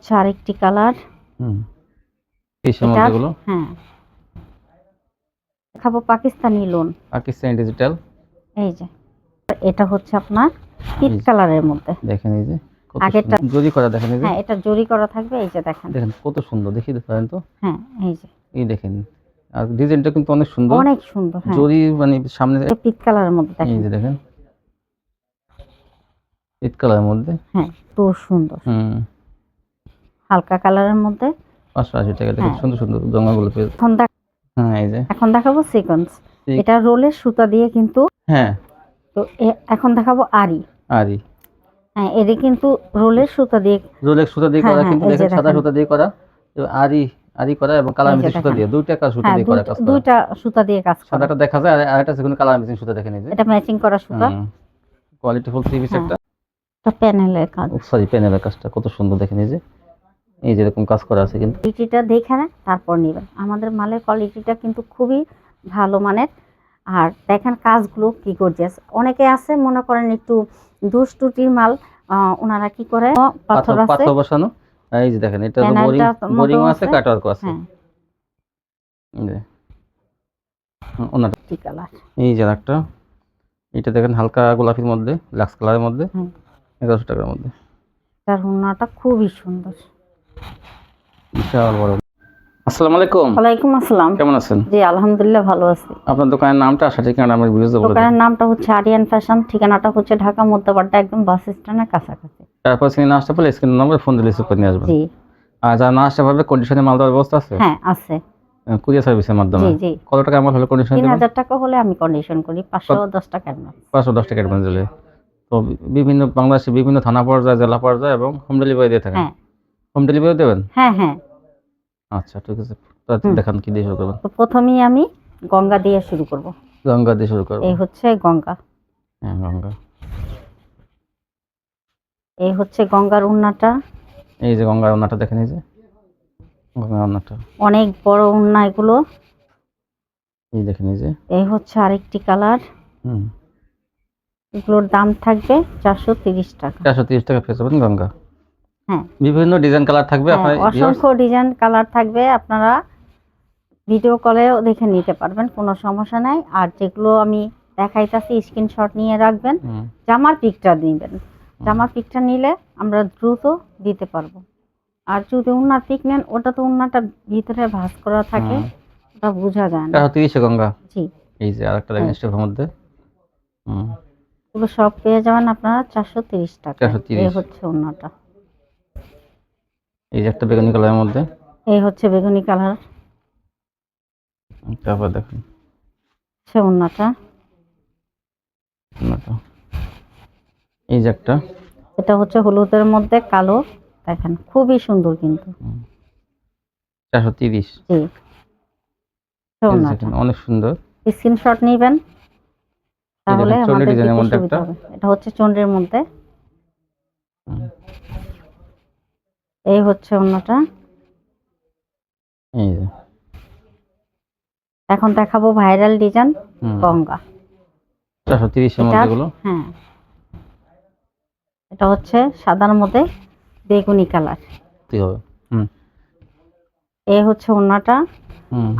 হচ্ছে আরেকটি কালার। কিসের মধ্যে এগুলো? হ্যাঁ, দেখাবো পাকিস্তানি লোন, পাকিস্তানি ডিজিটাল। এই যে এটা হচ্ছে আপনার পিট কালারের মধ্যে। দেখেন এই যে কত আগেরটা সুন্দর জরি করা, দেখেন এই যে। হ্যাঁ, এটা জরি করা থাকবে, এই যে দেখেন। দেখেন কত সুন্দর, দেখি দেখেন তো। হ্যাঁ, এই যে এই দেখেন, আর ডিজাইনটা কিন্তু অনেক সুন্দর, অনেক সুন্দর। হ্যাঁ, জরি মানে সামনে পিট কালারের মধ্যে এই দেখেন। যে দেখেন পিট কালারের মধ্যে। হ্যাঁ, তো সুন্দর। হুম, হালকা কালারের মধ্যে 580 টাকা। দেখেন সুন্দর সুন্দর জঙ্গাগুলো পেয়ে। হ্যাঁ, এই যে এখন দেখাবো সিকোয়েন্স। এটা রোলের সুতা দিয়ে কিন্তু। হ্যাঁ, তো এখন দেখাবো আরি। আরি। হ্যাঁ, এটা কিন্তু রোলের সুতা দিয়ে, রোলেক্স সুতা দিয়ে করা, কিন্তু এই যে দেখেন সাদা দেখেন। সুতা দিয়ে করা, এবং আরি আরি করা এবং কালার এই যে মেশিন সুতা দেখেন। দিয়ে, দুইটা কাজ সুতা হ্যাঁ, দিয়ে করা, কাজ করা। দুইটা সুতা দিয়ে কাজ করা। সাদাটা দেখা যায়, আর আরেকটা সেগুলো কালার মেশিন সুতা, দেখেন এই যে। এটা ম্যাচিং করা সুতা। কোয়ালিটি ফুল থ্রি পিস একটা। এটা প্যানেলের কাজ। সরি, প্যানেলের কাজটা কত সুন্দর, দেখেন এই যে, এই যে এরকম কাজ করা আছে কিন্তু। কোয়ালিটিটা দেখে না তারপর নেবেন। আমাদের মালের কোয়ালিটিটা কিন্তু খুবই ভালো মানের। আর দেখেন কাজগুলো কি গর্জিয়াস। অনেকে আছে মনে করেন একটু দুষ্টুটির মাল, ওনারা কি করে পাথর আছে, পাথর বসানো। এই যে দেখেন, এটা তো বোরিং আছে, কাটওয়ার্ক আছে। হ্যাঁ, এই যে ওনাটা কি কালার, এই যে একটা, এটা দেখেন হালকা গোলাপির মধ্যে, লাক্স কালারের মধ্যে, 1100 টাকার মধ্যে। তার ওনাটা খুবই সুন্দর, বিশাল বড়। আসসালামু আলাইকুম। ওয়ালাইকুম আসসালাম। কেমন আছেন? জি আলহামদুলিল্লাহ ভালো আছি। আপনার দোকানের নামটা, আশা ঠিকানা আমার ভিউজ বলে দেন। দোকানের নামটা হচ্ছে আরিয়ান ফ্যাশন, ঠিকানাটা হচ্ছে ঢাকা মধ্যপাড়া, একদম বাস স্ট্যান্ডের কাছাকাছি। তারপর স্ক্রিনে না আসতে পারলে স্ক্রিন নম্বর ফোন দিলে রিসিভ করে নিয়ে আসবেন। জি। আর যারা না আসতে পারবে, কন্ডিশনে মাল দেওয়ার ব্যবস্থা আছে? হ্যাঁ আছে। কুরিয়ার সার্ভিসের মাধ্যমে? জি জি। কত টাকা মাল হলে কন্ডিশন দিবেন? 3000 টাকা হলে আমি কন্ডিশন করি, 510 টাকা অ্যাডভান্স। 510 টাকা অ্যাডভান্স দিলে। তো বিভিন্ন বাংলাদেশের বিভিন্ন থানা পর্যায়ে, জেলা পর্যায়ে এবং হোম ডেলিভারি দিয়ে থাকেন? হ্যাঁ। হোম ডেলিভারি দেবেন? হ্যাঁ হ্যাঁ। আচ্ছা ঠিক আছে, দেখান কি দিয়ে শুরু করবেন। তো প্রথমেই আমি গঙ্গা দিয়ে শুরু করব। গঙ্গা দিয়ে শুরু করব। এই হচ্ছে গঙ্গা। হ্যাঁ, গঙ্গা। এই হচ্ছে গঙ্গার উন্নাটা। এই যে গঙ্গার ওন্নাটা দেখেন, এই যে গঙ্গার ওন্নাটা অনেক বড় উন্না এগুলো। এই দেখেন, এই যে। এই হচ্ছে আরেকটি কালার। এগুলোর দাম থাকবে 430 টাকা। 430 টাকা পেয়ে যাবেন গঙ্গা। হ্যাঁ, বিভিন্ন ডিজাইন কালার থাকবে। আপনার অসংখ্য ডিজাইন কালার থাকবে, আপনারা ভিডিও কলেও দেখে নিতে পারবেন, কোনো সমস্যা নাই। আর যেগুলো আমি দেখাইতাছি স্ক্রিনশট নিয়ে রাখবেন। জামার পিকটা দিবেন, জামার পিকটা নিলে আমরা দ্রুত দিতে পারবো। আর যদি উন্নার পিক নেন, ওটা তো উন্নাটা ভিতরে ভাঁজ করা থাকে, ওটা বোঝা যায় না। 430 গঙ্গা। জি। এই যে আরেকটা দেখেন স্টেপের মধ্যে। এগুলো সব পেয়ে যাবেন আপনারা 430 টাকা। 430। এই হচ্ছে উন্নাটা। এই যে একটা বেগুনি কালারের মধ্যে। এই হচ্ছে বেগুনি কালার। তারপর দেখেন সে উন্নাটা। এই যে একটা, এটা হচ্ছে হলুদের মধ্যে কালো, দেখেন খুবই সুন্দর কিন্তু। 430। জি, অনেক সুন্দর। স্ক্রিনশট নেবেন তাহলে আমাদের দিতে সুবিধা হবে। এটা হচ্ছে চন্দ্রের মধ্যে। এই হচ্ছে অন্যটা। এই যে এখন দেখাবো ভাইরাল ডিজাইন গঙ্গা। 430 এর মধ্যে গুলো। হ্যাঁ, এটা হচ্ছে সাদার মধ্যে বেগুনি কালার। কি হবে? এই হচ্ছে ওন্নাটা।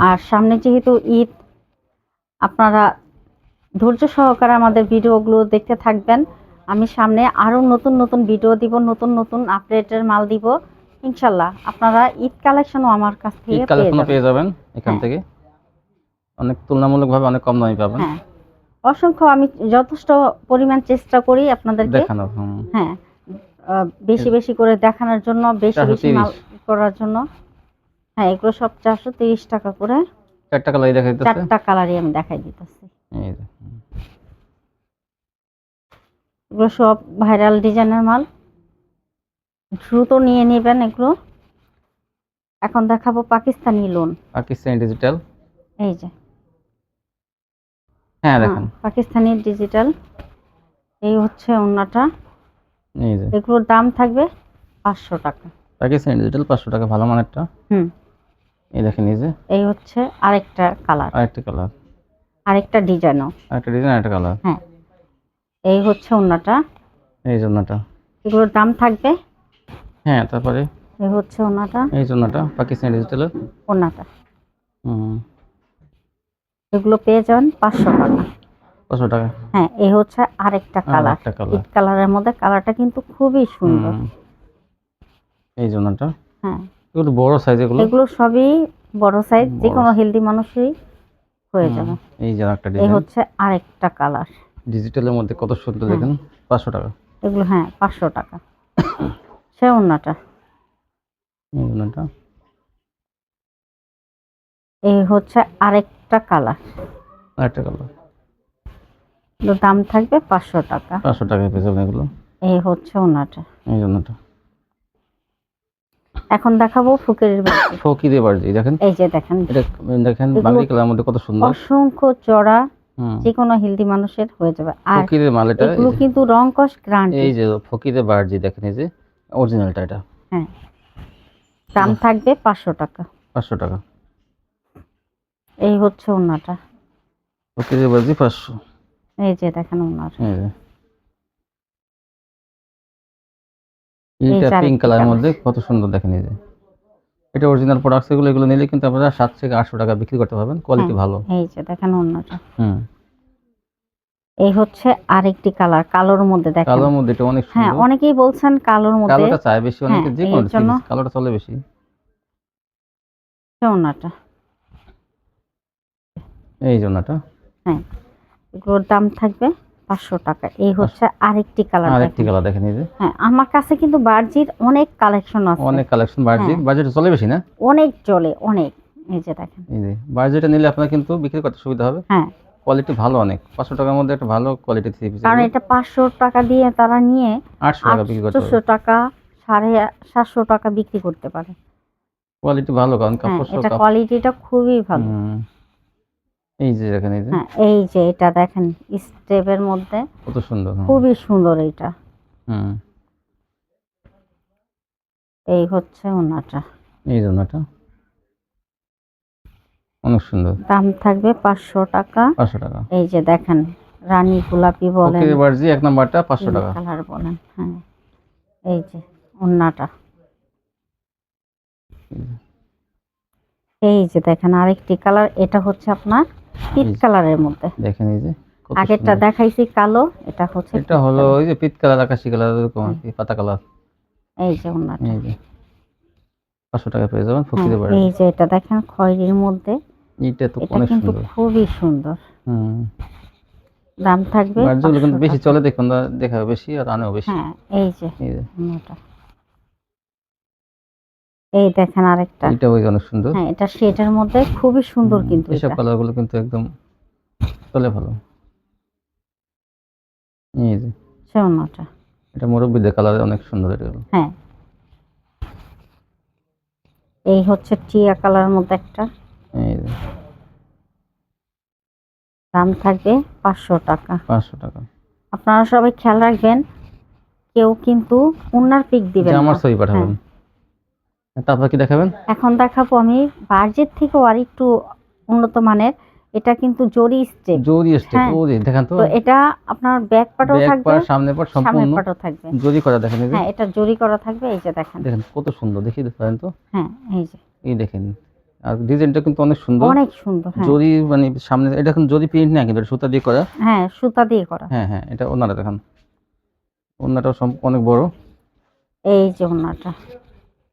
আর সামনে যেহেতু ঈদ, আপনারা ধৈর্য সহকারে আমাদের ভিডিওগুলো দেখতে থাকবেন। আমি সামনে আরো নতুন নতুন ভিডিও দিব, নতুন নতুন আপডেটের মাল দিব ইনশাআল্লাহ। আপনারা ঈদ কালেকশনও আমার কাছ থেকে পেয়ে যাবেন এখান থেকে। অনেক তুলনামূলকভাবে অনেক কম দামে পাবেন। হ্যাঁ, অসংখ্য আমি যথেষ্ট পরিমাণ চেষ্টা করি আপনাদেরকে দেখানোর। হ্যাঁ, বেশি বেশি করে দেখানোর জন্য, বেশি বেশি মাল করার জন্য। হ্যাঁ, এগুলো সব 430 টাকা করে। 4টা কালারই দেখাইতেছে। 4টা কালারই আমি দেখাই দিতেছি। এই যে এগুলো সব ভাইরাল ডিজাইনের মাল, দ্রুত নিয়ে নেবেন এগুলো। এখন দেখাবো পাকিস্তানি লোন। পাকিস্তানি ডিজিটাল। এই যে হ্যাঁ দেখেন, পাকিস্তানি ডিজিটাল। এই হচ্ছে ওন্নাটা। এই যে এগুলোর দাম থাকবে 500 টাকা। পাকিস্তানি ডিজিটাল 500 টাকা, ভালো মানেরটা। এই দেখেন, এই যে এই হচ্ছে আরেকটা কালার, আরেকটা কালার, আরেকটা ডিজাইনও, আরেকটা ডিজাইন, আরেকটা কালার। হ্যাঁ, এই হচ্ছে ওন্নাটা। এই জন্যটা এগুলোর দাম থাকবে। হ্যাঁ, তারপরে এই হচ্ছে ওনাটা। এই জন্যটা পাকিস্তানি ডিজিটাল ওনাটা হুম এগুলো পেয়ে যাবেন 500 টাকা। 500 টাকা। হ্যাঁ, এই হচ্ছে আরেকটা কালার, একটা কালার পিট কালারের মধ্যে। কালারটা কিন্তু খুবই সুন্দর। এই জন্যটা হ্যাঁ, এগুলো বড় সাইজ, এগুলো সবই বড় সাইজ, যে বড় কোনো হেলদি মানুষই হয়ে যাবে। এই যে একটা এই ডিজাইন হচ্ছে আরেকটা কালার। ডিজিটালের মধ্যে কত সুন্দর হ্যাঁ। দেখেন, 500 টাকা। এগুলো হ্যাঁ 500 টাকা। সে ওনাটা। এই জন্যটা এই হচ্ছে আরেকটা কালার। আরেকটা কালার এগুলোর দাম থাকবে 500 টাকা। 500 টাকায় পেয়ে যাবেন এগুলো। এই হচ্ছে ওনাটা। এই জন্যটা এখন দেখাবো ফুকেরির বাড়ি। ফকিরে বার্জি দেখেন, এই যে দেখেন, এটা দেখেন এগুলো বাঙ্গি কালার মধ্যে কত সুন্দর, অসংখ্য চড়া, হুম যে কোনো হেলদি মানুষের হয়ে যাবে। আর ফকিরের মাল এটা। এগুলো কিন্তু রং কস গ্যারান্টি। এই যে ফকিরে বার্জি দেখেন, এই যে অরিজিনালটা এটা। হ্যাঁ, দাম থাকবে 500 টাকা। 500 টাকা। এই হচ্ছে ওনাটা। ফকিরে বার্জি 500। এই যে দেখেন ওনার। এই যে এই এইটা যে পিঙ্ক আরেকটা কালারের কালার। মধ্যে কত সুন্দর দেখেন, এই যে এটা অরিজিনাল প্রোডাক্টস। এগুলো নিলে কিন্তু আপনারা 700 থেকে 800 টাকা বিক্রি করতে পারবেন, কোয়ালিটি ভালো। এই যে দেখেন ওনাটা। হুম এই হচ্ছে আরেকটি কালার, কালোর মধ্যে দেখেন। কালোর মধ্যে এটা অনেক হ্যাঁ, সুন্দর। অনেকেই বলছেন কালোর মধ্যে। কালোটা চায় বেশি অনেকে, হ্যাঁ, যে কোনো এর জন্য কালোটা চলে বেশি। ওনাটা। এই জন্যটা হ্যাঁ, এগুলোর দাম থাকবে 500 টাকা। এই হচ্ছে আরেকটি কালার আরেকটি দেখেন। কালার দেখেন, এই যে হ্যাঁ, আমার কাছে কিন্তু বার্জির অনেক কালেকশন আছে। অনেক কালেকশন বার্জি। হ্যাঁ। বাজেট চলে বেশি না, অনেক চলে, অনেক। এই যে দেখেন। এই যে বার্জিটা নিলে আপনার কিন্তু বিক্রি করতে সুবিধা হবে, হ্যাঁ, কোয়ালিটি ভালো অনেক। 500 টাকার মধ্যে একটা ভালো কোয়ালিটি থ্রি পিস, কারণ এটা 500 টাকা দিয়ে তারা নিয়ে 800 টাকা বিক্রি করতে 800 হবে। টাকা, 750 টাকা বিক্রি করতে পারে। কোয়ালিটি ভালো, কারণ হ্যাঁ, কাপড় এটা কোয়ালিটিটা খুবই ভালো। এই যে দেখেন, এই যে হ্যাঁ, এই যে এটা দেখেন স্টেপের মধ্যে কত সুন্দর, খুবই সুন্দর এটা। হুম এই হচ্ছে ওনাটা। এই জন্যটা অনেক সুন্দর, দাম থাকবে 500 টাকা। 500 টাকা। এই যে দেখেন, রানী গোলাপি বলেন, ফকিরে বার্জি 1 নাম্বারটা 500 টাকা। কালার বলেন। হ্যাঁ, এই যে ওনাটা। এই যে দেখেন আরেকটি কালার, এটা হচ্ছে আপনার পিট কালারের মধ্যে। দেখেন এই যে কত আগেরটা সুন্দর। দেখাইছি কালো, এটা হচ্ছে এটা peach হলো color। ওই যে পিত কালার, আকাশি কালার, এরকম আর কি, পাতা কালার। এই যে ওনাটা। এই যে 500 টাকা পেয়ে যাবেন হ্যাঁ, ফকিরে বার্জি। এই যে এটা দেখেন খয়েরির মধ্যে। এটা তো এটা অনেক কিন্তু সুন্দর, খুবই সুন্দর। হুম দাম থাকবে বার্জিগুলো কিন্তু 500 বেশি টাকা। চলে, দেখুন না, দেখা বেশি আর আনেও বেশি। হ্যাঁ, এই যে এই যে ওনাটা। এই দেখেন আরেকটা। এটা ওই অনেক সুন্দর। হ্যাঁ, এটা শেডের মধ্যে খুবই সুন্দর কিন্তু এসব এটা। কালারগুলো কিন্তু একদম চলে ভালো। এই যে সে ওনাটা। এটা মুরব্বিদের কালার, অনেক সুন্দর এটা হলো। হ্যাঁ, এই হচ্ছে টিয়া কালারের মধ্যে একটা। এই যে দাম থাকবে 500 টাকা। 500 টাকা। আপনারা সবাই খেয়াল রাখবেন, কেউ কিন্তু ওনার পিক দিবেন জামার না। ছবি পাঠাবেন। তারপর কি দেখাবেন? এখন দেখাবো আমি বার্জের থেকেও আর একটু উন্নত মানের। এটা কিন্তু জরি স্টেপ। জরি স্টেপ, হ্যাঁ। ও যে দেখেন তো, তো এটা আপনার ব্যাক পার্টও ব্যাক থাকবে, পার্ট সামনে পার্ট সামনের সম্পূর্ণ পার্টও থাকবে। জরি করা, দেখেন এই যে হ্যাঁ, এটা জরি করা থাকবে। এই যে দেখেন। দেখেন কত সুন্দর, দেখি দেখেন তো, হ্যাঁ, এই যে এই দেখেন। আর ডিজাইনটা কিন্তু অনেক সুন্দর, অনেক সুন্দর। হ্যাঁ, জরি মানে সামনে, এটা কিন্তু জরি প্রিন্ট না, কিন্তু এটা সুতা দিয়ে করা। হ্যাঁ, সুতা দিয়ে করা। হ্যাঁ হ্যাঁ, এটা ওনাটা দেখেন, ওনাটা অনেক বড়, এই যে ওনাটা।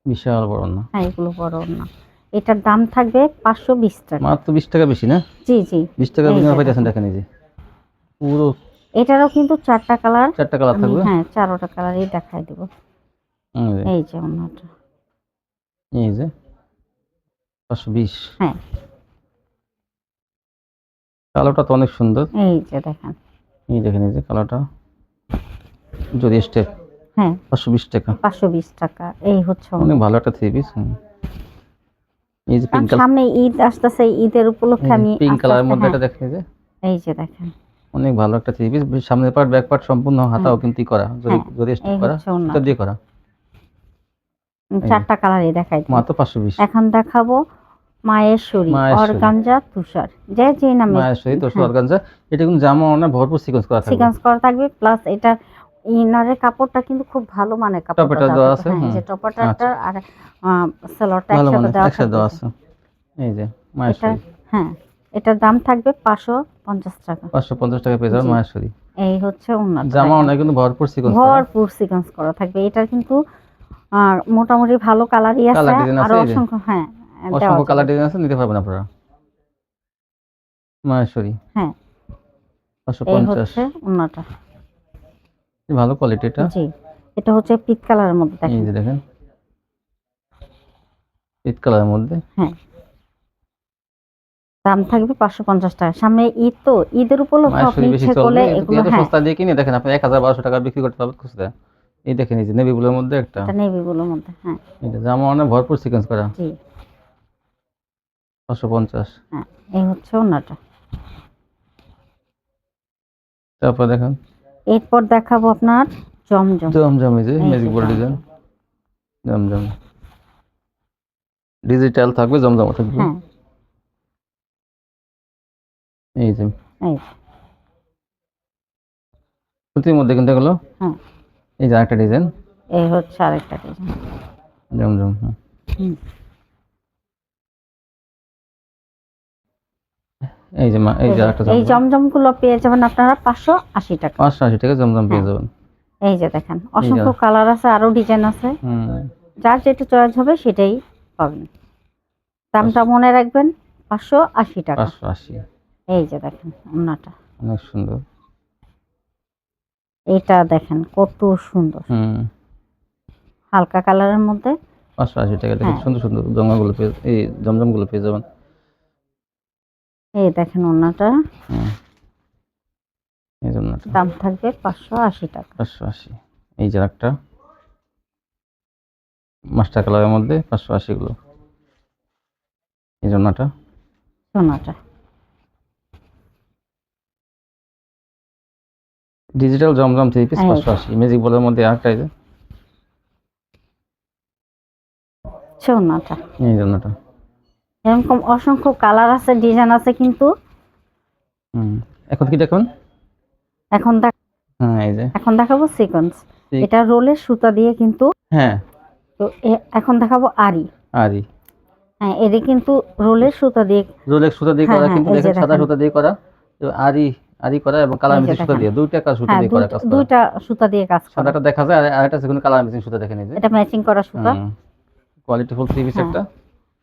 বিশাল বড় না। হ্যাঁ, এগুলো বড় না। এটার দাম থাকবে 520 টাকা। মাত্র 20 টাকা বেশি না, জি জি। 20 টাকা এই বিনিময় যে পাইতেছেন, দেখেন। দেখেন এই যে পুরো এটারও কিন্তু 4টা কালার। 4টা কালার থাকবে। হ্যাঁ, 4টা কালারই দেখাই দেব। এই যে এই যে ওনাটা। এই যে 520। হ্যাঁ, কালোটা তো অনেক সুন্দর, এই যে দেখেন। এই দেখেন এই যে কালোটা, জরি স্টেপ, হ্যাঁ, 520 টাকা। 520 টাকা। এই হচ্ছে অনেক ভালো একটা থ্রি পিস। এই যে কারণ পিঙ্ক কালার, সামনে ঈদ আসতেছে, ঈদের উপলক্ষে আমি পিঙ্ক আস্তে কালারের আস্তে। মধ্যে হ্যাঁ, এটা দেখেন, এই যে এই যে দেখেন। অনেক ভালো একটা থ্রি পিস, সামনের পার্ট ব্যাক পার্ট সম্পূর্ণ হাতাও কিন্তু করা, হ্যাঁ, জরি স্টেপ এই করা, হচ্ছে ওনাটা। সুতা দিয়ে করা। 4টা কালারই দেখাই দেব। মাত্র 520। এখন দেখাবো মায়েশ্বরী মায়েশ্বরী। অর্গানজা তুষার, যে নামে মায়ের সহিত অর্গানজা। এটা কিন্তু জামা অনেক ভরপুর সিকোয়েন্স করা থাকবে। সিকোয়েন্স করা থাকবে, প্লাস এটা ইনারের কাপড়টা কিন্তু খুব ভালো মানের কাপড়টা টপেটা দেওয়া আছে, হ্যাঁ, এই যে টপাটাটা আচ্ছা। আর সালোয়ারটা ভালো একসাথে মানে দেওয়া একসাথে দেওয়া থাকবে। আছে। এই যে এটা মাহেশ্বরী, হ্যাঁ, এটার দাম থাকবে 550 টাকা। 550 টাকা পেয়ে যাবেন জি, মাহেশ্বরী। এই হচ্ছে ওন্নাটা জামা দেখেন, অনেক কিন্তু ভরপুর সিকোয়েন্স করা, ভরপুর সিকোয়েন্স করা থাকবে। এটার কিন্তু মোটামুটি ভালো কালারই আছে, কালার ডিজাইন আছে। আরো এই যে অসংখ্য হ্যাঁ দেওয়া অসংখ্য যাবে। কালার ডিজাইন আছে, নিতে পারবেন আপনারা। মাহেশ্বরী হ্যাঁ, এই 550, হচ্ছে ওন্নাটা। ভালো কোয়ালিটি এটা। জি, এটা হচ্ছে পিচ কালারের মধ্যে এই দেখেন। যে দেখেন পিট কালারের মধ্যে। হ্যাঁ, দাম থাকবে 550 টাকা। সামনে ঈদ তো, ঈদের উপলক্ষে আপনি মাহেশ্বরী বেশি ইচ্ছে চলবে, করলে এত এগুলো এত হ্যাঁ, সস্তা দিয়ে কিনে দেখেন আপনি 1000 1200 টাকা বিক্রি করতে পারবেন খুচরা। এই দেখেন এই যে নেভি ব্লুর মধ্যে একটা, এটা নেভি ব্লুর মধ্যে। হ্যাঁ, এটা জামা অনেক ভরপুর সিকোয়েন্স করা, জি, 550। হ্যাঁ, এই হচ্ছে ওন্নাটা। তারপর দেখেন এরপর দেখাবো আপনার জমজম। জমজম, এই যে এই যে ম্যাজিক বড় ডিজাইন জমজম। জমজম, ডিজিটাল থাকবে, জমজমও থাকবে। হ্যাঁ, এই যে এই যে, সুতির মধ্যে কিন্তু এগুলো। হ্যাঁ, এই যে আরেকটা ডিজাইন এই হচ্ছে আরেকটা ডিজাইন। জমজম, হ্যাঁ। হুম, এই যে এই এই যে যে আরেকটা এই জমজম, জমজমগুলো পেয়ে যাবেন আপনারা 580 টাকা। 580 টাকা জমজম পেয়ে হ্যাঁ, যাবেন। এই যে দেখেন এই যে অসংখ্য কালার আছে, আরো ডিজাইন আছে। হুম, যার যেটা চয়েস হবে সেটাই পাবেন। দামটা মনে রাখবেন, 580 টাকা। 580, এই যে দেখেন ওন্নাটা, অনেক সুন্দর। এটা দেখেন কত সুন্দর, হুম, হালকা কালারের মধ্যে। 580 টাকা দেখেন, হ্যাঁ, সুন্দর সুন্দর জমাগুলো পেয়ে, এই জমজমগুলো পেয়ে যাবেন। এই দেখেন ওন্নাটা, হুম, এই জন্যটা দাম থাকবে 580 টাকা। 580। এই যে একটা মাস্টার কালারের মধ্যে 580 গুলো, এই জন্যটা। সোনাটা, ডিজিটাল জমজম 3 পিস এই 580। ম্যাজিক বলের মধ্যে আরেকটা, এই যে সোনাটা, এই জন্যটা। এরকম অসংখ্য কালার আছে, ডিজাইন আছে কিন্তু। হুম, এখন কি দেখুন। এখন হ্যাঁ, এই যে এখন দেখাবো সিকোয়েন্স। ঠিক। এটা রোলের সুতা দিয়ে কিন্তু। হ্যাঁ, তো এখন দেখাবো আরি। আরি হ্যাঁ, এটা কিন্তু রোলের সুতা দিয়ে। রোলেক্স সুতা দিয়ে হ্যাঁ, করা, হ্যাঁ, কিন্তু এই যে দেখেন সাদা দেখেন, সুতা দিয়ে করা। তো আরি আরি করা এবং কালার এই যে মিক্সিং সুতা দেখেন। দিয়ে, দুইটা কাজ সুতা হ্যাঁ, দিয়ে করা, কাজ করা। দুইটা সুতা দিয়ে কাজ করা। সাদাটা দেখা যায়, আর আরেকটা সেখানে কালার মিক্সিং সুতা দেখেন, এই যে এটা ম্যাচিং করা সুতা। কোয়ালিটি ফুল 3 পিস হ্যাঁ, একটা,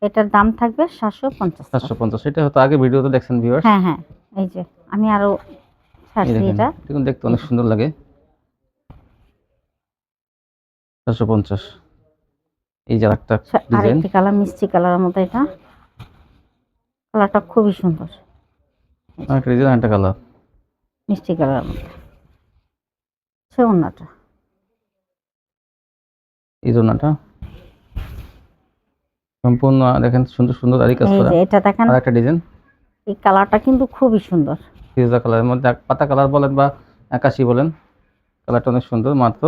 এটার দাম থাকবে 750 টাকা। 750। এটা হয়তো আগে ভিডিওতে দেখছেন ভিউয়ার্স। হ্যাঁ, হ্যাঁ, এই যে আমি আরো এই ছাড়ছি দেখেন, এটা। দেখুন দেখতে অনেক সুন্দর লাগে, 750। এই যে আরেকটা ডিজাইন, আরেকটি কালার মিষ্টি কালারের মধ্যে, এটা কালারটা খুবই সুন্দর, আরেকটা ডিজাইন, আরেকটা কালার। মিষ্টি কালারের মধ্যে। সে ওন্নাটা, এই জন্যটা সম্পূর্ণ দেখেন সুন্দর সুন্দর আরি কাজ এই করা। যে এটা দেখেন, আর একটা ডিজাইন এই কালারটা কিন্তু খুবই সুন্দর। ফিরোজা কালারের মধ্যে, পাতা কালার বলেন বা আকাশি বলেন, কালারটা অনেক সুন্দর, মাত্র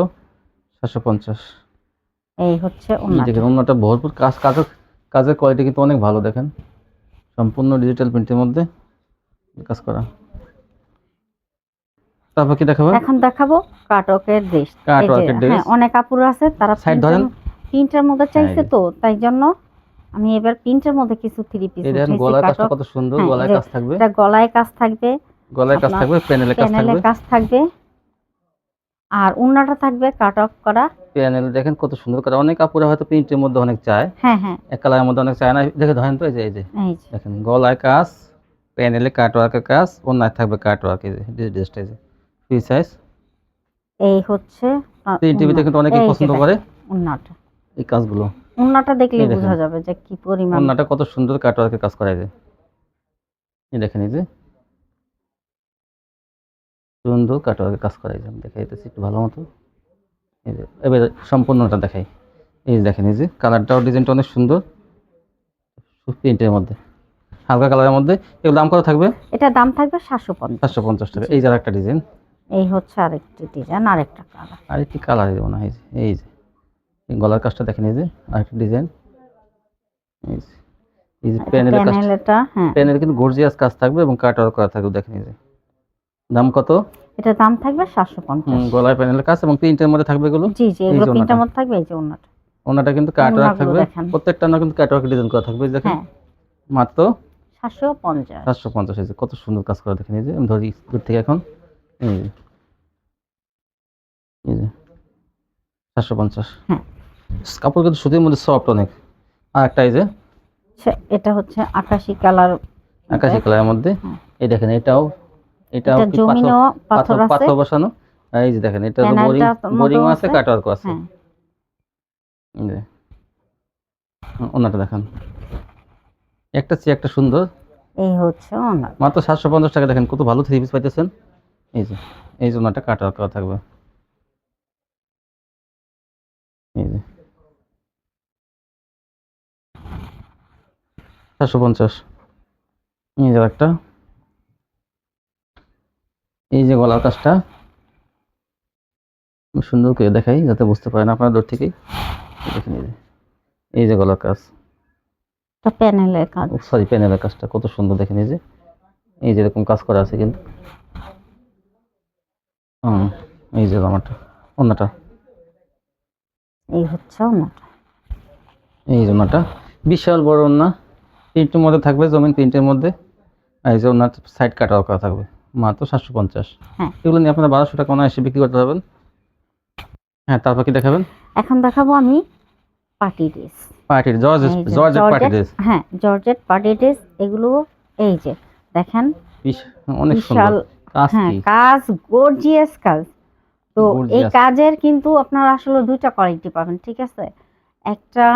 750। এই হচ্ছে এই ওন্নাটা। দেখেন অন্যটা ভরপুর কাজ, কাজের কোয়ালিটি কিন্তু অনেক ভালো, দেখেন সম্পূর্ণ ডিজিটাল প্রিন্টের মধ্যে কাজ করা। তারপর কি দেখাবো? এখন দেখাবো কাটওয়ার্কের ড্রেস। কাট এই যে ওয়ার্কের ড্রেস। হ্যাঁ, অনেক আপুরা আছে তারা সাইড ধরেন। প্রিন্টের মধ্যে চাইছে, এই যে। তো তাই জন্য আমি এবার প্রিন্টের মধ্যে কিছু 3 পিস এই দেখেন উঠেছি। গলার কাজটা কাটওয়ার্ক, কত সুন্দর, হ্যাঁ, গলায় কাজ থাকবে, এটা গলায় কাজ থাকবে, গলায় কাজ আপনার থাকবে, প্যানেলে কাজ প্যানেলে থাকবে। কাজ থাকবে, আর ওন্নাটা থাকবে কাটওয়ার্ক করা। প্যানেল দেখেন কত সুন্দর করা, অনেক আপুরা হয়তো প্রিন্টের মধ্যে অনেক চায়, হ্যাঁ, হ্যাঁ, এক কালারের মধ্যে অনেক চায় না, দেখে ধরেন তো, এই যে এই যে দেখেন গলায় কাজ, প্যানেলে কাট ওয়ার্কের কাজ, ওনায় থাকবে কাট ওয়ার্ক, এই যে ড্রেসটা, এই যে ফ্রি সাইজ। এই হচ্ছে টিভিতে কিন্তু অনেকেই এই যে পছন্দ দেখেন করে ওন্নাটা। এই কাজগুলো। ওন্নাটা দেখলে এই দেখেন বোঝা যাবে যে কি পরিমাণ। ওনাটা কত সুন্দর কাট ওয়ার্কের কাজ করা যায়, এই দেখেন এই যে সুন্দর কাট ওয়ার্কের কাজ করা যায়, দেখাই দিতেছি একটু ভালো মতো। এই যে এবার সম্পূর্ণটা দেখাই, এই যে দেখেন এই যে কালারটাও, ডিজাইনটা অনেক সুন্দর, প্রিন্টের মধ্যে হালকা কালারের মধ্যে। এগুলো দাম কত থাকবে? এটা দাম থাকবে 750। 750 টাকা। এই যে আরেকটা ডিজাইন, এই হচ্ছে আরেকটি ডিজাইন, আরেকটা কালার। আরেকটি কালার দেবো না, এই যে এই গলার কাজটা দেখেন, এই যে আরেকটা ডিজাইন, এই যে প্যানেলের কাজ, প্যানেলটা হ্যাঁ, প্যানেলে কিন্তু গর্জিয়াস কাজ থাকবে এবং কাট ওয়ার্ক করা থাকবে, দেখেন এই যে দাম কত? এটা দাম থাকবে 750। গলায় প্যানেলের কাজ এবং প্রিন্টের মধ্যে থাকবে এগুলো। জি জি, এই এগুলো যে প্রিন্টের ওনাটা, মধ্যে থাকবে। এই যে ওন্নাটা, ওনাটা কিন্তু কাটওয়ার্ক ওন্নাগুলো থাকবে, দেখেন। প্রত্যেকটা না কিন্তু কাটওয়ার্ক ডিজাইন করা থাকবে। এই দেখেন হ্যাঁ, মাত্র 750। 750। এই যে কত সুন্দর কাজ করা দেখেন। এই যে আমি ধরি দূর থেকে এখন, এই যে এই যে 750। হ্যাঁ, কাপড় কিন্তু সুতির মধ্যে সফট অনেক। আর একটা এই যে এটা হচ্ছে আকাশি কালার, আকাশি কালারের মধ্যে। হ্যাঁ। এই দেখেন এটাও এটা কি পাথর, জমিনও পাথর আছে, পাথর বসানো। আর এই যে দেখেন এটা তো বোরিং, প্যানেলটার বোরিং মধ্যেও আছে, আছে। কাটওয়ার্কও আছে। হ্যাঁ, এই যে ওনাটা দেখেন, একটা চেয়ে একটা সুন্দর। এই হচ্ছে ওন্না। মাত্র 750 টাকা। দেখেন কত ভালো থ্রি পিস পাইতেছেন। এই যে এই যে ওনাটা কাটওয়ার্ক করা থাকবে। এই যে 750। এই যে একটা, এই যে গলার কাজটা আমি সুন্দর করে দেখাই যাতে বুঝতে পারেন আপনারা দূর থেকেই। এই দেখেন এই যে গলার কাজ, এটা প্যানেলের কাজ। সরি প্যানেলের কাজটা কত সুন্দর দেখেন। এই যে এরকম কাজ করা আছে কিন্তু। এই যে জামাটা, ওনাটা, এই হচ্ছে ওন্নাটা। এই যে ওনাটা বিশাল বড় ওনা, প্রিন্টের মধ্যে থাকবে, জমিন প্রিন্টের মধ্যে। আর এই যে ওনার সাইড কাটাও করা থাকবে। মাত্র 750। হ্যাঁ, এগুলো নিয়ে আপনারা 1200 টাকা অনায়াসে বিক্রি করতে পারবেন। হ্যাঁ, তারপর কি দেখাবেন? এখন দেখাবো আমি পার্টি ড্রেস। পার্টির এই জর্জেট, যে জর্জেট পার্টি জর্জেট, ড্রেস। হ্যাঁ জর্জেট পার্টি ড্রেস এগুলো। এই যে দেখেন, অনেক সুন্দর বিশাল, কাজ। হ্যাঁ কি কাজ, গর্জিয়াস কাজ। তো এই গর্জিয়াস। কাজের কিন্তু আপনারা আসলে দুইটা কোয়ালিটি পাবেন, ঠিক আছে? একটা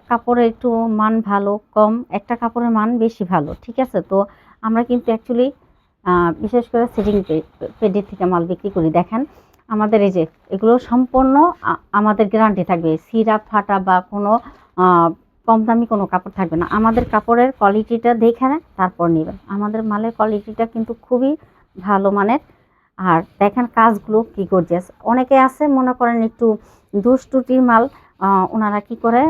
কাপড়ের একটু মান ভালো কম, একটা কাপড়ের মান বেশি ভালো, ঠিক আছে? তো আমরা কিন্তু অ্যাকচুয়ালি বিশেষ করে সেটিং পেডের থেকে মাল বিক্রি করি। দেখেন আমাদের এই যে এগুলো সম্পূর্ণ আমাদের গ্যারান্টি থাকবে, সিরা ফাটা বা কোনো কম দামি কোনো কাপড় থাকবে না। আমাদের কাপড়ের কোয়ালিটিটা দেখে তারপর নেবেন। আমাদের মালের কোয়ালিটিটা কিন্তু খুবই ভালো মানের। আর দেখেন কাজগুলো কি গর্জিয়াস। অনেকে আছে মনে করেন একটু দুষ্টুটির মাল, ওনারা কি করে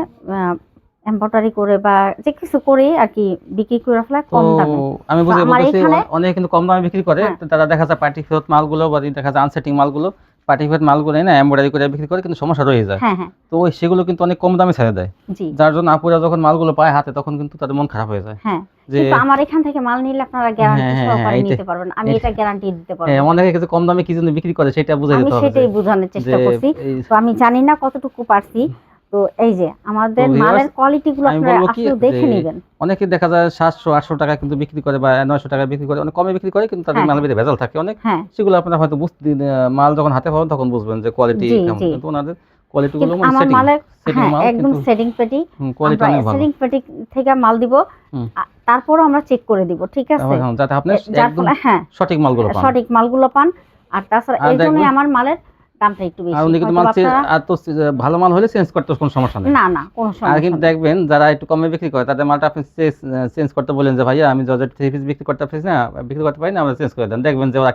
এমব্রয়ডারি করে বা যে কিছু করে আর কি বিক্রি করে ফেলে তো কম দামে। আমি তো বুঝে আমার বলতেছি এখানে, অনেকে কিন্তু কম দামে বিক্রি করে। হ্যাঁ তো তারা দেখা যায় পার্টি ফেরত মালগুলো বা দেখা যায় আনসেটিং মালগুলো, পার্টি ফেরত মালগুলো না এমব্রয়ডারি করে বিক্রি করে, কিন্তু সমস্যা রয়ে যায়। হ্যাঁ হ্যাঁ, তো সেগুলো কিন্তু অনেক কম দামে ছেড়ে দেয়, জি যার জন্য আপুরা যখন মালগুলো পায় হাতে তখন কিন্তু তাদের মন খারাপ হয়ে যায় হ্যাঁ। যে কিন্তু আমার এখান থেকে মাল নিলে আপনারা হ্যাঁ গ্যারান্টি হ্যাঁ হ্যাঁ সহকারে এইটা, নিতে পারবেন, আমি এটা গ্যারান্টি দিতে হ্যাঁ পারবো। অনেকে কিন্তু কম দামে কি জন্য বিক্রি করে সেটা বুঝাই আমি দিতে হবে সেটাই বোঝানোর যে চেষ্টা করছি। এই। তো আমি জানি না কতটুকু পারছি। তো এই যে তো আমাদের viewers, মালের কোয়ালিটি গুলো আমি আপনারা বলবো কি আসলে যে দেখে নেবেন। অনেকে দেখা যায় 700-800 টাকা কিন্তু বিক্রি করে বা 900 টাকা বিক্রি করে, অনেক কমে বিক্রি করে, কিন্তু তাদের হ্যাঁ মালের হ্যাঁ ভিতরে ভেজাল থাকে অনেক। হ্যাঁ, সেগুলো আপনারা হয়তো মাল যখন হাতে পাবেন তখন বুঝবেন যে কোয়ালিটি জি কেমন, জি। কিন্তু ওনাদের কোয়ালিটি গুলো কিন্তু মানে আমার সেটিং, মালের, সেটিং হ্যাঁ মাল একদম কিন্তু সেটিং পেটি। কোয়ালিটি আমরা অনেক ভালো। সেটিং পেটি থেকে মাল দিব, হুম, তারপরও আমরা চেক করে দিব, ঠিক আছে? তারপরে যাতে আপনি যার একদম ফলে হ্যাঁ সঠিক মালগুলো পান। সঠিক মালগুলো পান। আর তাছাড়া আর এই জন্যই দেখবেন, আমার মালের দামটা একটু আর বেশি উনি কিন্তু হয়তো মাল আপনারা। আর তো ভালো মাল হলে চেঞ্জ করতে কোনো সমস্যা নেই। না না, কোনো আর সমস্যা কিন্তু নেই। দেখবেন যারা একটু কমে বিক্রি করে তাদের মালটা আপনি চেঞ্জ করতে বলেন যে ভাইয়া আমি জর্জেট থ্রি পিস বিক্রি করতে পারছি না, বিক্রি করতে পারি না, আমরা চেঞ্জ করে দেন। দেখবেন যে ওরা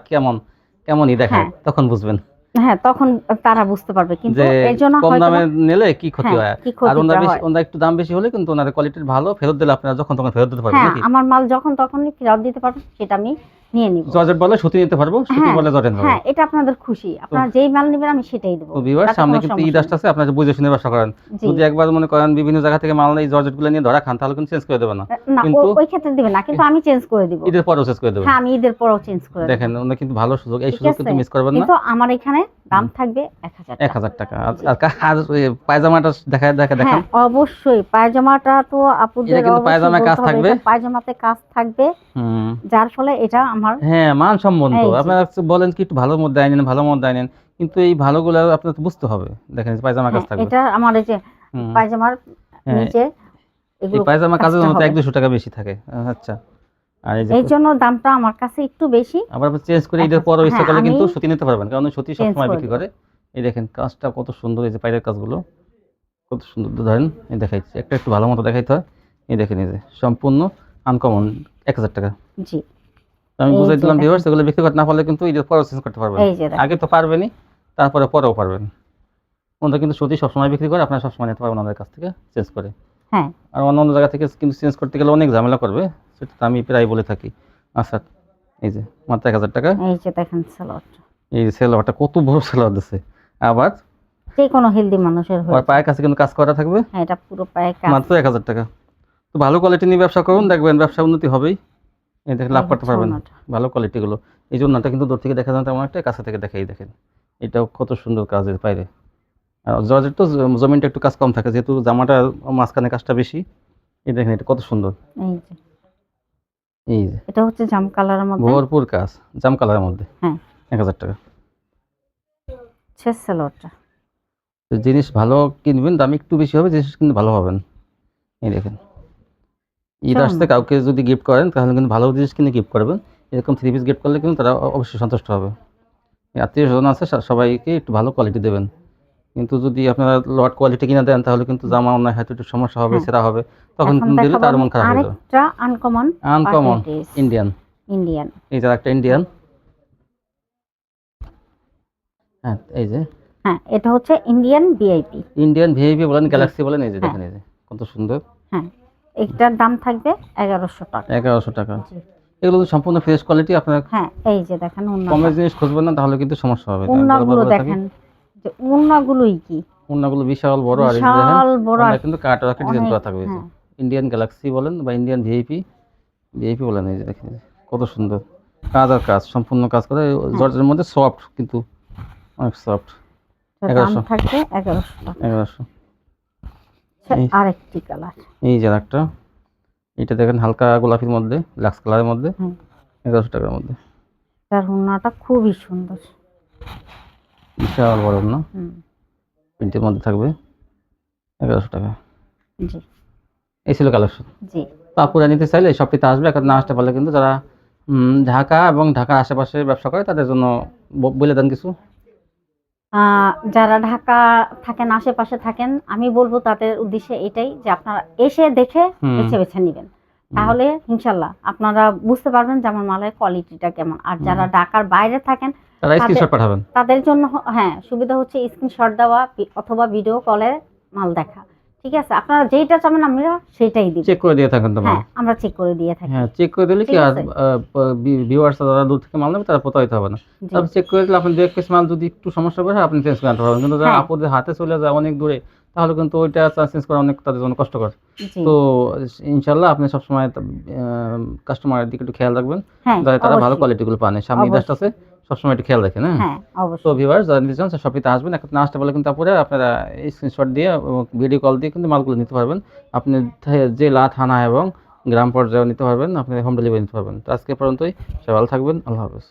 কেমনই দেখায়, হ্যাঁ তখন বুঝবেন হ্যাঁ, তখন তারা বুঝতে পারবে, কিন্তু যে এর জন্য কম হয়তো দামে নিলে কি ক্ষতি হ্যাঁ হয়। কি আর ওনার ক্ষতিটা বেশি, হয়। ওনার একটু দাম বেশি হলে কিন্তু ওনাদের কোয়ালিটির ভালো, ফেরত দিলে আপনারা যখন তখন ফেরত দিতে পারবেন হ্যাঁ, নাকি। আমার মাল যখন তখনই ফেরত দিতে পারবেন, সেটা আমি নিয়ে নিব। জর্জেট বলে সুতি নিতে পারবো, সুতি হ্যাঁ বলে জর্জেট হবে। হ্যাঁ, এটা আপনাদের খুশি, তো আপনারা যেই মাল নেবেন আমি সেটাই দেবো, তো ভিউয়ার তাতে সামনে কোনো কিন্তু ঈদ সমস্যা নেই। আসতেছে, আপনারা বুঝে শুনে ব্যবসা করেন। জি, যদি একবার মনে করেন বিভিন্ন জায়গা থেকে মাল এই জর্জেটগুলো নিয়ে ধরা খান তাহলে কিন্তু চেঞ্জ করে দেবে না, না কিন্তু ওই ক্ষেত্রে দিবে না, কিন্তু আমি চেঞ্জ করে দিব। ঈদের পরেও চেঞ্জ করে দেবে। হ্যাঁ, আমি ঈদের পরেও চেঞ্জ করে দেব, দেখেন ওনার কিন্তু ভালো সুযোগ, এই ঠিক সুযোগ আছে? কিন্তু মিস করবেন না। কিন্তু আমার এখানে দাম থাকবে 1000 টাকা। 1000 টাকা। জি। আর ওই পায়জামাটা দেখায় হ্যাঁ দেখান। অবশ্যই, পায়জামাটা তো এটা আপুদের কিন্তু অবশ্যই পায়জামায় কাজ বলতে হবে, থাকবে। এটা পায়জামাতে কাজ থাকবে, হুম, যার ফলে এটা আমার। হ্যাঁ মানসম্মত। এই যে আপনারা বলেন কি একটু ভালোর মধ্যে আনেন, ভালোর মধ্যে আনেন, কিন্তু এই ভালোগুলো আপনার তো বুঝতে হবে। দেখেন পায়জামা কাজ হ্যাঁ, থাকবে। এটা আমার এই যে হুম, পায়জামার হ্যাঁ নিচে এই এগুলো পায়জামা কাজের কাজটা জন্য তো হবে, 100-200 টাকা বেশি থাকে। আচ্ছা, আর এই যে এই জন্য দামটা আমার কাছে একটু বেশি। আবার চেঞ্জ করে ঈদের 1000, পরও ইচ্ছা হ্যাঁ করলে আমি কিন্তু সুতি নিতে পারবেন, কারণ ওই সুতি চেঞ্জ সবসময় করে বিক্রি দেবো। করে। এই দেখেন কাজটা কত সুন্দর, এই যে পায়ের কাজগুলো কত সুন্দর। ধরেন এই দেখাইছি একটা, একটু ভালো মতো দেখাইতে হয়। এই দেখেন এই যে সম্পূর্ণ আনকমন 1000 টাকা। জি, তো আমি এই বুঝাই যে দিলাম দেখেন, ভিউয়ার্স, এগুলো বিক্রি করতে না পারলে কিন্তু ঈদের পরেও চেঞ্জ করতে পারবেন। এই যে আগে দেখেন, তো পারবেনই, তারপরে পরেও পারবেন। ওনারা কিন্তু সুতি সবসময় বিক্রি করে, আপনারা সবসময় নিতে পারবেন ওনাদের কাছ থেকে চেঞ্জ করে। হ্যাঁ আর অন্য অন্য জায়গা থেকে কিন্তু চেঞ্জ করতে গেলে অনেক ঝামেলা করবে, সেটা তো আমি প্রায় বলে থাকি। আচ্ছা, এই যে মাত্র 1000 টাকা। এই যে দেখেন সালোয়ারটা, এই যে সেলোয়ারটা কত বড় সেলোয়ার দিচ্ছে, আবার যে কোনো হেলদি মানুষের আর হয়ে পায়ের কাছে কিন্তু কাজ করা থাকবে, হ্যাঁ, এটা পুরো পায়ে কাজ। মাত্র 1000 টাকা। তো ভালো কোয়ালিটি নিয়ে ব্যবসা করুন, দেখবেন ব্যবসা উন্নতি হবেই, এই দেখেন লাভ এই করতে হচ্ছে পারবেন। ওনাটা। ভালো কোয়ালিটিগুলো, এই জন্যটা কিন্তু দূর থেকে দেখা যায় তেমন একটা, কাছে থেকে দেখাই দেখেন এটাও কত সুন্দর কাজের বাইরে। আর জর্জেট তো জমিনটা একটু কাজ কম থাকে, যেহেতু জামাটা মাঝখানে কাজটা বেশি। এই দেখেন এটা কত সুন্দর, এই যে এই যে এটা হচ্ছে জাম কালারের মধ্যে, ভরপুর কাজ জাম কালারের মধ্যে, হ্যাঁ 1000 টাকা। শেষ সালোয়ারটা। তো জিনিস ভালো কিনবেন, দাম একটু বেশি হবে, জিনিস কিন্তু ভালো পাবেন। এই দেখেন ঈদ চলো আসতে না। কাউকে যদি গিফট করেন তাহলে কিন্তু ভালো জিনিস কিনে গিফট করবেন। এরকম 3 পিস গিফট করলে কিন্তু তারা অবশ্যই সন্তুষ্ট হবে। আত্মীয় স্বজন আছে সবাইকে একটু ভালো কোয়ালিটি দেবেন। কিন্তু যদি আপনারা লট কোয়ালিটি কিনে দেন তাহলে কিন্তু জামা অন্যায় হয়তো একটু সমস্যা হবে, হ্যাঁ, ছেঁড়া হবে, তখন এখন কিন্তু দিলে দেখাবো তার আমি মন খারাপ হয়ে যাবে। আরেকটা আনকমন আনকমন ইন্ডিয়ান, ইন্ডিয়ান। এই যে একটা ইন্ডিয়ান, হ্যাঁ এই যে হ্যাঁ, এটা হচ্ছে ইন্ডিয়ান ভিআইপি। ইন্ডিয়ান ভিআইপি বলেন, জি। গ্যালাক্সি বলেন, এই যে হ্যাঁ দেখেন এই যে কত সুন্দর, হ্যাঁ, এটার দাম থাকবে 1100 টাকা। 1100 টাকা। জি। এগুলো তো সম্পূর্ণ ফ্রেশ কোয়ালিটি, আপনারা হ্যাঁ, এই যে দেখেন কমের ওন্নাটা, জিনিস খুঁজবেন না, তাহলে কিন্তু সমস্যা হবে। আমি বারবার ওন্নাগুলো বলে থাকি, দেখেন, যে ওন্নাগুলোই কি ওড়নাগুলো বিশাল বড়, আর এই যে দেখেন বিশাল বড়, ওড়না আর কিন্তু কাটা রাখা ডিজাইন অনেক, করা থাকবে। এই যে হ্যাঁ ইন্ডিয়ান গ্যালাক্সি বলেন বা ইন্ডিয়ান ভিআইপি, ভিআইপি বলেন, এই যে দেখেন এই যে কত সুন্দর কাজ, আর কাজ সম্পূর্ণ কাজ করে হ্যাঁ। জর্জের মধ্যে, সফট কিন্তু অনেক সফট। এটার দাম 1100, থাকবে 1100 টাকা। 1100। আচ্ছা, এই আরেকটি কালার, এই যে একটা, এটা দেখেন হালকা গোলাপির মধ্যে, লাক্স কালারের মধ্যে, হ্যাঁ 1100 টাকার মধ্যে, এটার ওন্নাটা খুবই সুন্দর। বিশাল বড় না, হুম, প্রিন্টের মধ্যে থাকবে, 1100 টাকা। জি এই ছিল কালেকশন। জি। আপুরা নিতে চাইলে এই শপটিতে আসবে, এখন না আসতে পারলে কিন্তু যারা ঢাকা এবং ঢাকার আশেপাশে ব্যবসা করে তাদের জন্য বলে দেন কিছু। যারা ঢাকা থাকেন, আশেপাশে থাকেন, আমি বলবো তাদের উদ্দেশ্যে এটাই যে আপনারা এসে দেখে হুম। বেছে বেছে নেবেন, তাহলে ইনশাল্লাহ আপনারা বুঝতে পারবেন যে আমার মালের কোয়ালিটিটা কেমন। আর যারা ঢাকার বাইরে থাকেন তারা স্ক্রিনশট পাঠাবেন। তাদের জন্য হ্যাঁ সুবিধা হচ্ছে স্ক্রিনশট দেওয়া অথবা ভিডিও কলে মাল দেখা। ঠিক আছে, আপনারা যেইটা চাবেন আমরা সেইটাই দিব। চেক করে দিয়ে থাকেন তো মাল। হ্যাঁ, আমরা চেক করে দিয়ে থাকি। হ্যাঁ, চেক করে দিলে কি ঠিক আর আছে। ভিউয়ার্স যারা দূর থেকে মাল নেবে তারা প্রতারিত হবে না। জি। তারপর চেক করে দিলে আপনি 2 পিস মাল যদি একটু সমস্যা করে আপনি চেঞ্জ করে আনতে পারবেন। কিন্তু যারা হ্যাঁ। আপুদের হাতে চলে যায় অনেক দূরে, তাহলে কিন্তু ওইটা চেঞ্জ করা অনেক তাদের জন্য কষ্টকর। জি। তো ইনশাআল্লাহ আপনি সবসময় কাস্টমারের দিকে একটু খেয়াল রাখবেন, হ্যাঁ, যাতে তারা ভালো অবশ্যই। কোয়ালিটিগুলো পান। সামনে ঈদ আসতেছে, সবসময় একটু খেয়াল রাখেন। হ্যাঁ, হ্যাঁ তো অবশ্যই। ভিউয়ার্স যারা নিতে চান শপিতে আসবেন, এখন না আসতে পারলে কিন্তু আপুরা আপনারা এই স্ক্রিনশট দিয়ে ভিডিও কল দিয়ে কিন্তু মালগুলো নিতে পারবেন। আপনি জেলা, থানা এবং গ্রাম পর্যায়েও নিতে পারবেন, আপনি হোম ডেলিভারি নিতে পারবেন। তো আজকে পর্যন্তই, সবাই ভালো থাকবেন, আল্লাহ হাফেজ।